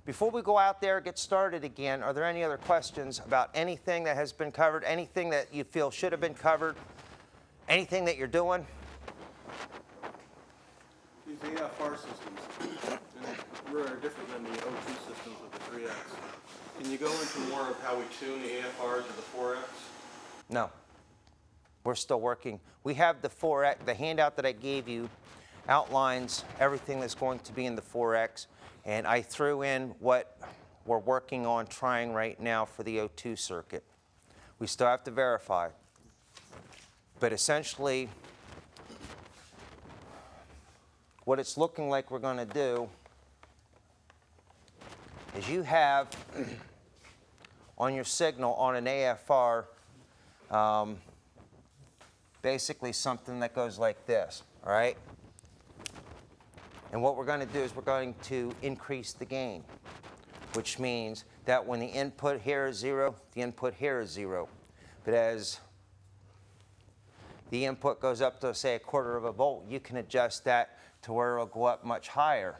Before we go out there, get started again, are there any other questions about anything that has been covered, anything that you feel should have been covered, anything that you're doing? These AFR systems are different than the O2 systems with the 3X. Can you go into more of how we tune the AFRs to the 4X? No. We're still working. We have the 4X, the handout that I gave you outlines everything that's going to be in the 4X, and I threw in what we're working on trying right now for the O2 circuit. We still have to verify. But essentially, what it's looking like we're going to do is you have on your signal on an AFR basically something that goes like this, all right? And what we're going to do is we're going to increase the gain, which means that when the input here is 0, the input here is 0. But as the input goes up to, say, 1/4 of a volt, you can adjust that to where it'll go up much higher.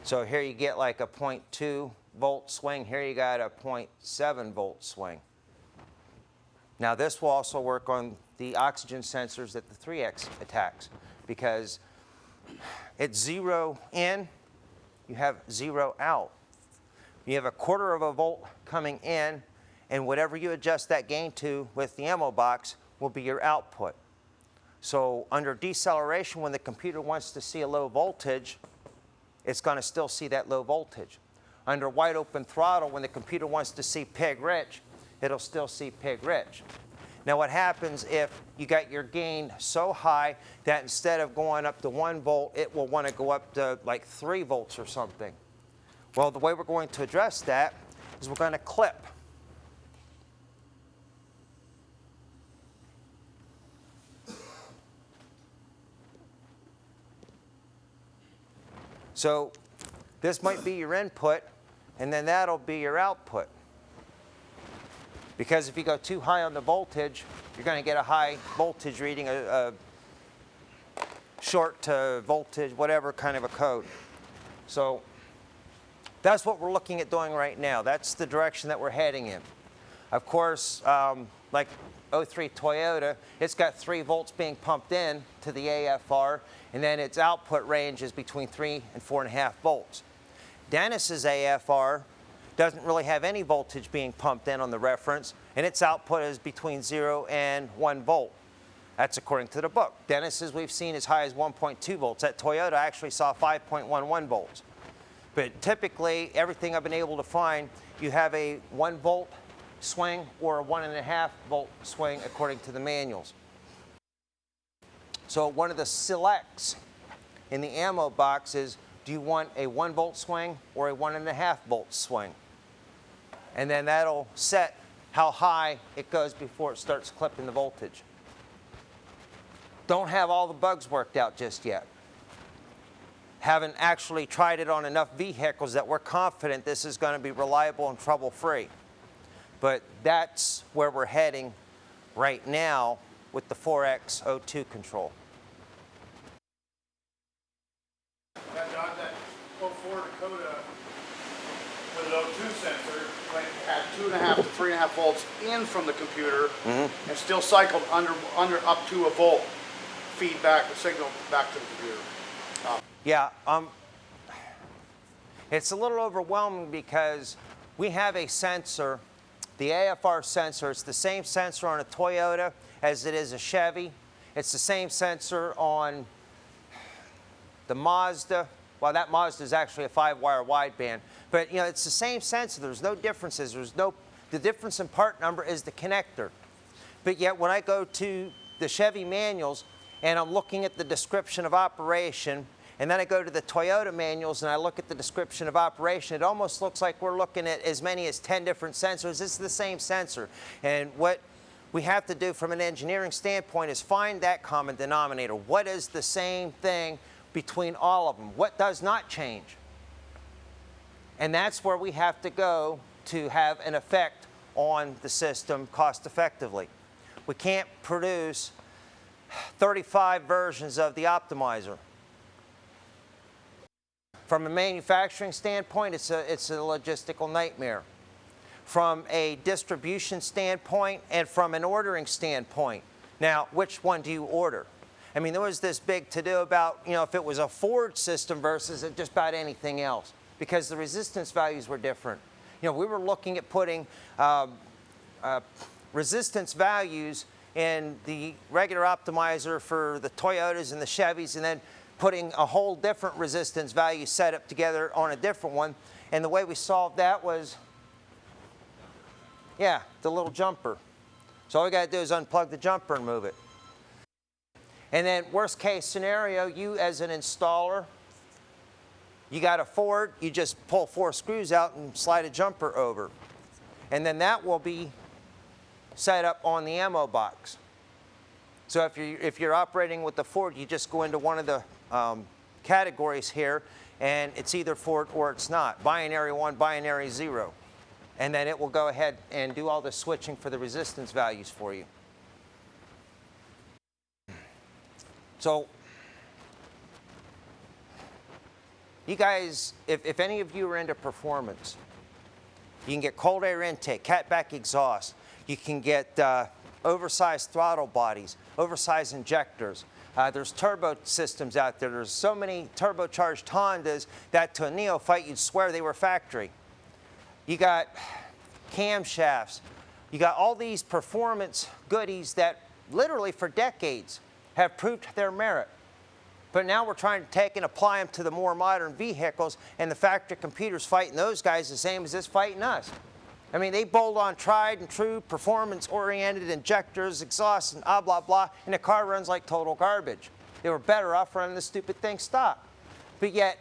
So here you get like a 0.2 volt swing. Here you got a 0.7 volt swing. Now this will also work on the oxygen sensors that the 3X attacks, because it's 0 in, you have 0 out. You have a 1/4 of a volt coming in, and whatever you adjust that gain to with the ammo box will be your output. So under deceleration, when the computer wants to see a low voltage, it's going to still see that low voltage. Under wide open throttle, when the computer wants to see pig rich, it'll still see pig rich. Now what happens if you got your gain so high that instead of going up to 1 volt, it will want to go up to like 3 volts or something? Well, the way we're going to address that is we're going to clip. So this might be your input, and then that'll be your output. Because if you go too high on the voltage, you're going to get a high voltage reading, a short to voltage, whatever kind of a code. So that's what we're looking at doing right now. That's the direction that we're heading in. Of course, like 03 Toyota, it's got 3 volts being pumped in to the AFR, and then its output range is between 3 and 4.5 volts. Dennis's AFR doesn't really have any voltage being pumped in on the reference, and its output is between 0 and 1 volt. That's according to the book. Dennis's we've seen as high as 1.2 volts. That Toyota actually saw 5.11 volts. But typically, everything I've been able to find, you have a 1 volt swing or a 1.5 volt swing according to the manuals. So one of the selects in the ammo box is, do you want a 1 volt swing or a 1.5 volt swing? And then that'll set how high it goes before it starts clipping the voltage. Don't have all the bugs worked out just yet. Haven't actually tried it on enough vehicles that we're confident this is going to be reliable and trouble-free. But that's where we're heading right now with the 4X O2 control. That 04 Dakota with an O2 sensor had 2.5 to 3.5 volts in from the computer, and still cycled under up to a volt feedback, the signal back to the computer. Yeah, it's a little overwhelming because we have a sensor, the AFR sensor. It's the same sensor on a Toyota as it is a Chevy. It's the same sensor on the Mazda. Well, that Mazda is actually a 5-wire wideband. But, you know, it's the same sensor. There's no differences. The difference in part number is the connector. But yet, when I go to the Chevy manuals and I'm looking at the description of operation, and then I go to the Toyota manuals and I look at the description of operation, it almost looks like we're looking at as many as 10 different sensors. This is the same sensor. And what we have to do from an engineering standpoint is find that common denominator. What is the same thing between all of them? What does not change? And that's where we have to go to have an effect on the system cost effectively. We can't produce 35 versions of the optimizer. From a manufacturing standpoint, it's a logistical nightmare. From a distribution standpoint and from an ordering standpoint. Now, which one do you order? I mean, there was this big to-do about, if it was a Ford system versus just about anything else, because the resistance values were different. We were looking at putting resistance values in the regular optimizer for the Toyotas and the Chevys, and then putting a whole different resistance value setup together on a different one. And the way we solved that was, the little jumper. So all we got to do is unplug the jumper and move it. And then worst case scenario, you as an installer, you got a Ford, you just pull 4 screws out and slide a jumper over. And then that will be set up on the ammo box. So if you're operating with the Ford, you just go into one of the categories here, and it's either Ford or it's not. Binary 1, binary 0. And then it will go ahead and do all the switching for the resistance values for you. So you guys, if any of you are into performance, you can get cold air intake, catback exhaust. You can get oversized throttle bodies, oversized injectors. There's turbo systems out there. There's so many turbocharged Hondas that to a neophyte you'd swear they were factory. You got camshafts. You got all these performance goodies that literally for decades have proved their merit. But now we're trying to take and apply them to the more modern vehicles, and the factory computers fighting those guys the same as it's fighting us. I mean, they bolt on tried and true performance-oriented injectors, exhausts, and blah, blah, and the car runs like total garbage. They were better off running the stupid thing stock. But yet,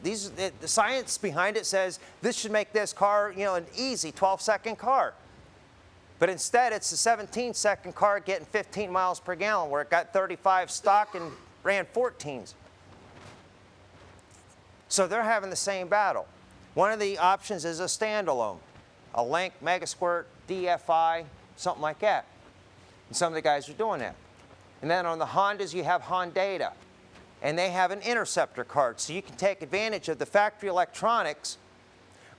the science behind it says this should make this car, an easy 12-second car. But instead, it's a 17-second car getting 15 miles per gallon, where it got 35 stock and ran 14s. So they're having the same battle. One of the options is a standalone, a Link, Megasquirt, DFI, something like that. And some of the guys are doing that. And then on the Hondas, you have Honda. And they have an interceptor card, so you can take advantage of the factory electronics,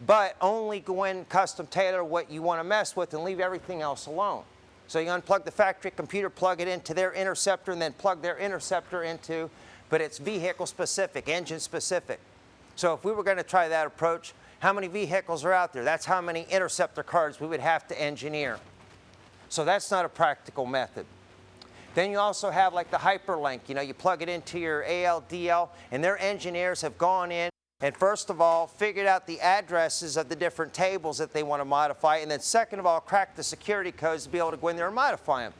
but only go in custom tailor what you want to mess with and leave everything else alone. So you unplug the factory computer, plug it into their interceptor, and then plug their interceptor into, but it's vehicle specific, engine specific. So if we were going to try that approach, how many vehicles are out there? That's how many interceptor cards we would have to engineer. So that's not a practical method. Then you also have like the hyperlink. You plug it into your ALDL, and their engineers have gone in and first of all figured out the addresses of the different tables that they want to modify, and then second of all cracked the security codes to be able to go in there and modify them.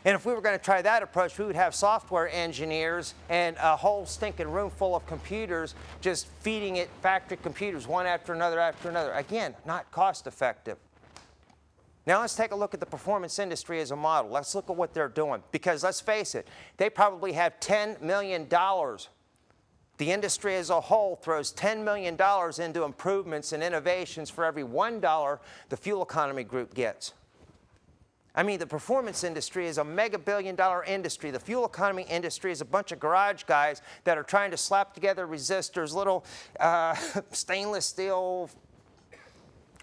And if we were going to try that approach, we would have software engineers and a whole stinking room full of computers just feeding it factory computers one after another after another. Again, not cost effective. Now let's take a look at the performance industry as a model. Let's look at what they're doing. Because let's face it, they probably have $10 million. The industry as a whole throws $10 million into improvements and innovations for every $1 the fuel economy group gets. I mean, the performance industry is a mega billion-dollar industry. The fuel economy industry is a bunch of garage guys that are trying to slap together resistors, little stainless steel,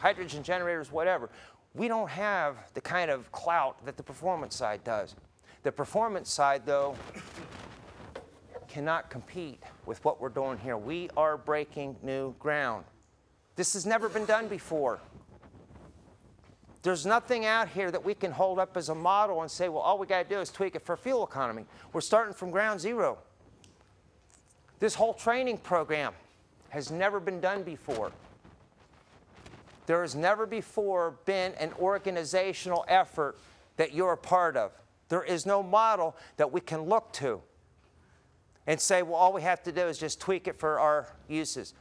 hydrogen generators, whatever. We don't have the kind of clout that the performance side does. The performance side, though, cannot compete with what we're doing here. We are breaking new ground. This has never been done before. There's nothing out here that we can hold up as a model and say, well, all we got to do is tweak it for fuel economy. We're starting from ground zero. This whole training program has never been done before. There has never before been an organizational effort that you're a part of. There is no model that we can look to and say, well, all we have to do is just tweak it for our uses.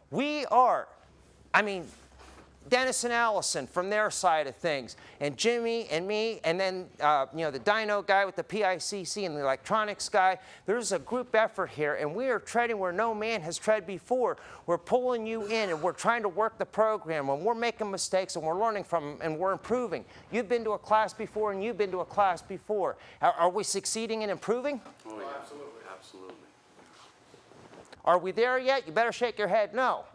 We are, Dennis and Allison from their side of things, and Jimmy and me, and then the dyno guy with the PICC and the electronics guy. There's a group effort here, and we are treading where no man has tread before. We're pulling you in, and we're trying to work the program, and we're making mistakes, and we're learning from them, and we're improving. You've been to a class before, and you've been to a class before. Are we succeeding and improving? Oh, yeah. Absolutely. Absolutely. Are we there yet? You better shake your head no,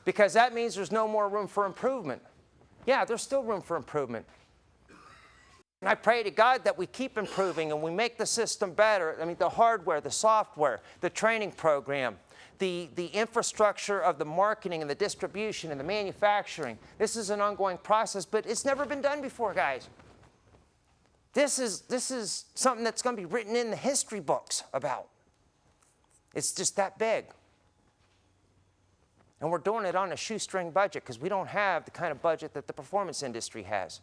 because that means there's no more room for improvement. Yeah, there's still room for improvement. And I pray to God that we keep improving and we make the system better. I mean, the hardware, the software, the training program, the infrastructure of the marketing and the distribution and the manufacturing. This is an ongoing process, but it's never been done before, guys. This is something that's going to be written in the history books about. It's just that big. And we're doing it on a shoestring budget because we don't have the kind of budget that the performance industry has.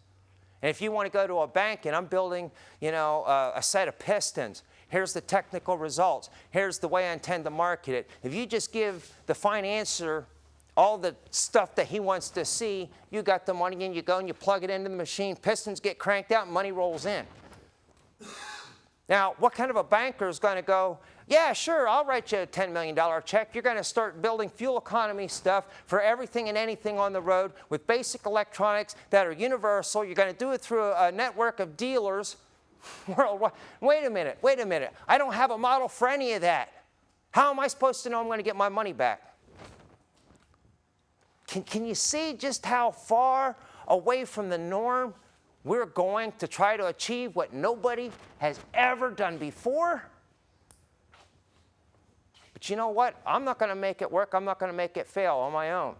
And if you want to go to a bank and I'm building, a set of pistons, here's the technical results, here's the way I intend to market it. If you just give the financier all the stuff that he wants to see, you got the money and you go and you plug it into the machine, pistons get cranked out, and money rolls in. Now, what kind of a banker is going to go, yeah, sure, I'll write you a $10 million check. You're going to start building fuel economy stuff for everything and anything on the road with basic electronics that are universal. You're going to do it through a network of dealers worldwide. Wait a minute. I don't have a model for any of that. How am I supposed to know I'm going to get my money back? Can you see just how far away from the norm we're going to try to achieve what nobody has ever done before? But you know what? I'm not going to make it work. I'm not going to make it fail on my own.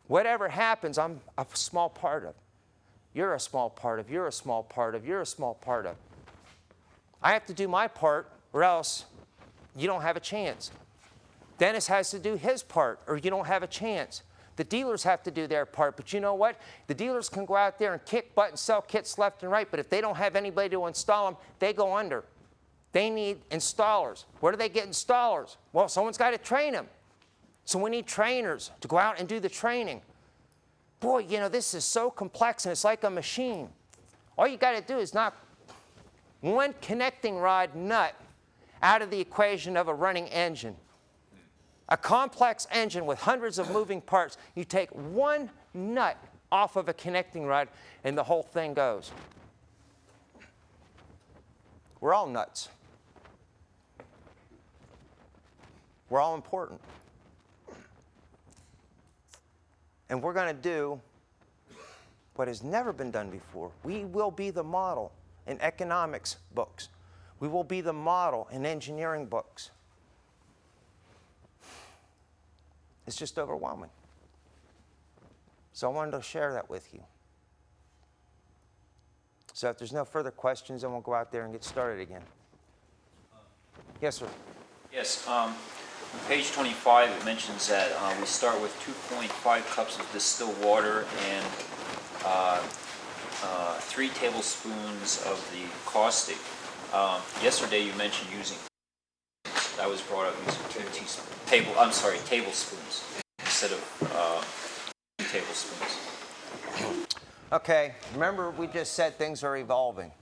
Whatever happens, I'm a small part of. You're a small part of. You're a small part of. You're a small part of. I have to do my part, or else you don't have a chance. Dennis has to do his part, or you don't have a chance. The dealers have to do their part, but you know what? The dealers can go out there and kick butt and sell kits left and right, but if they don't have anybody to install them, they go under. They need installers. Where do they get installers? Well, someone's got to train them. So we need trainers to go out and do the training. Boy, this is so complex, and it's like a machine. All you got to do is knock one connecting rod nut out of the equation of a running engine. A complex engine with hundreds of moving parts, you take one nut off of a connecting rod and the whole thing goes. We're all nuts. We're all important. And we're going to do what has never been done before. We will be the model in economics books. We will be the model in engineering books. It's just overwhelming. So I wanted to share that with you. So if there's no further questions, then we'll go out there and get started again. Yes, sir. Yes. On page 25, it mentions that we start with 2.5 cups of distilled water and 3 tablespoons of the caustic. Yesterday, you mentioned using. That was brought up using tablespoons instead of 2 tablespoons. Okay, remember we just said things are evolving.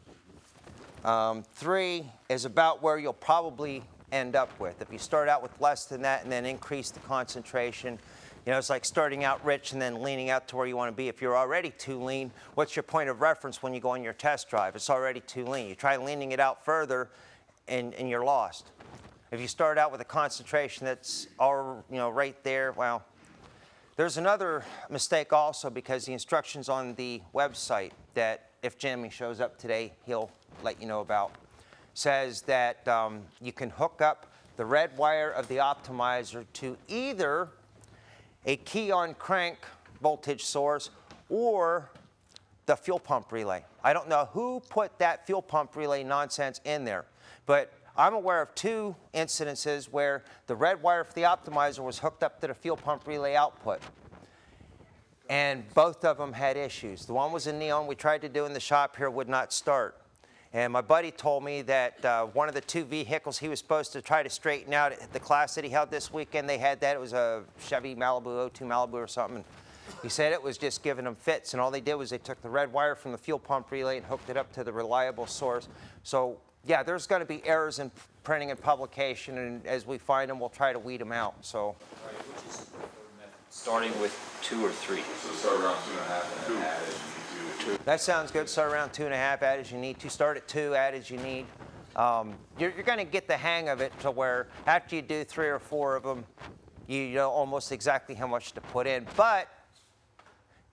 3 is about where you'll probably end up with. If you start out with less than that and then increase the concentration, it's like starting out rich and then leaning out to where you want to be. If you're already too lean, what's your point of reference when you go on your test drive? It's already too lean. You try leaning it out further and you're lost. If you start out with a concentration that's all, right there, well, there's another mistake also because the instructions on the website that if Jimmy shows up today, he'll let you know about, says that you can hook up the red wire of the optimizer to either a key-on crank voltage source or the fuel pump relay. I don't know who put that fuel pump relay nonsense in there, but I'm aware of 2 incidences where the red wire for the optimizer was hooked up to the fuel pump relay output. And both of them had issues. The one was a neon we tried to do in the shop here would not start. And my buddy told me that one of the 2 vehicles he was supposed to try to straighten out at the class that he held this weekend, they had that. It was a Chevy Malibu, 02 Malibu or something. He said it was just giving them fits. And all they did was they took the red wire from the fuel pump relay and hooked it up to the reliable source. So yeah, there's going to be errors in printing and publication, and as we find them, we'll try to weed them out. So, Which is the preferred method? Starting with 2 or 3? So start around 2.5 and then add as you need to. that sounds good. Start around 2.5, add as you need to. Start at 2, add as you need. You're going to get the hang of it to where after you do 3 or 4 of them, you know almost exactly how much to put in. But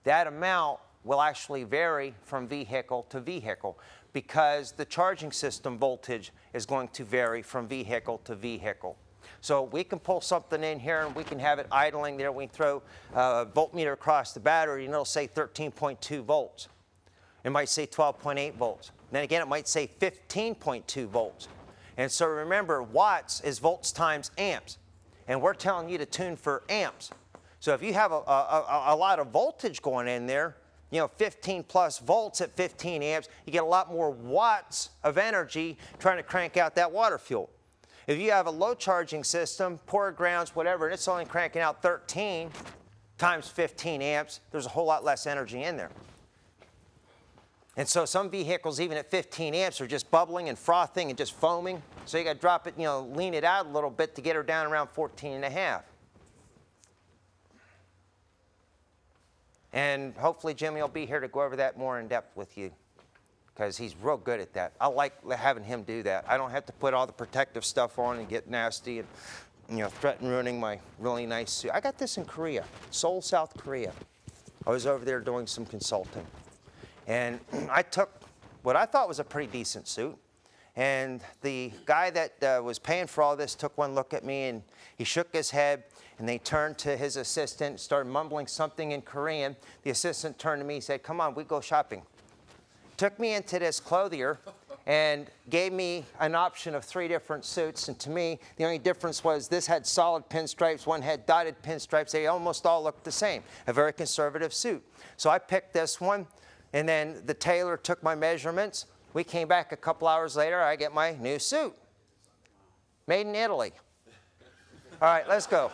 that amount will actually vary from vehicle to vehicle because the charging system voltage is going to vary from vehicle to vehicle. So we can pull something in here and we can have it idling there. We can throw a voltmeter across the battery and it'll say 13.2 volts. It might say 12.8 volts. Then again, it might say 15.2 volts. And so remember, watts is volts times amps. And we're telling you to tune for amps. So if you have a lot of voltage going in there, you know, 15 plus volts at 15 amps, you get a lot more watts of energy trying to crank out that water fuel. If you have a low charging system, poor grounds, whatever, and it's only cranking out 13 times 15 amps, there's a whole lot less energy in there. And so some vehicles, even at 15 amps, are just bubbling and frothing and just foaming. So you got to drop it, you know, lean it out a little bit to get her down around 14 and a half. And hopefully Jimmy will be here to go over that more in depth with you because he's real good at that. I like having him do that. I don't have to put all the protective stuff on and get nasty and, you know, threaten ruining my really nice suit. I got this in Korea, Seoul, South Korea. I was over there doing some consulting. And I took what I thought was a pretty decent suit. And the guy that was paying for all this took one look at me and he shook his head and they turned to his assistant, started mumbling something in Korean. The assistant turned to me and said, "Come on, we go shopping." Took me into this clothier and gave me an option of 3 different suits. And to me, the only difference was this had solid pinstripes, one had dotted pinstripes. They almost all looked the same, a very conservative suit. So I picked this one. And then the tailor took my measurements. We came back a couple hours later. I get my new suit. Made in Italy. All right, let's go.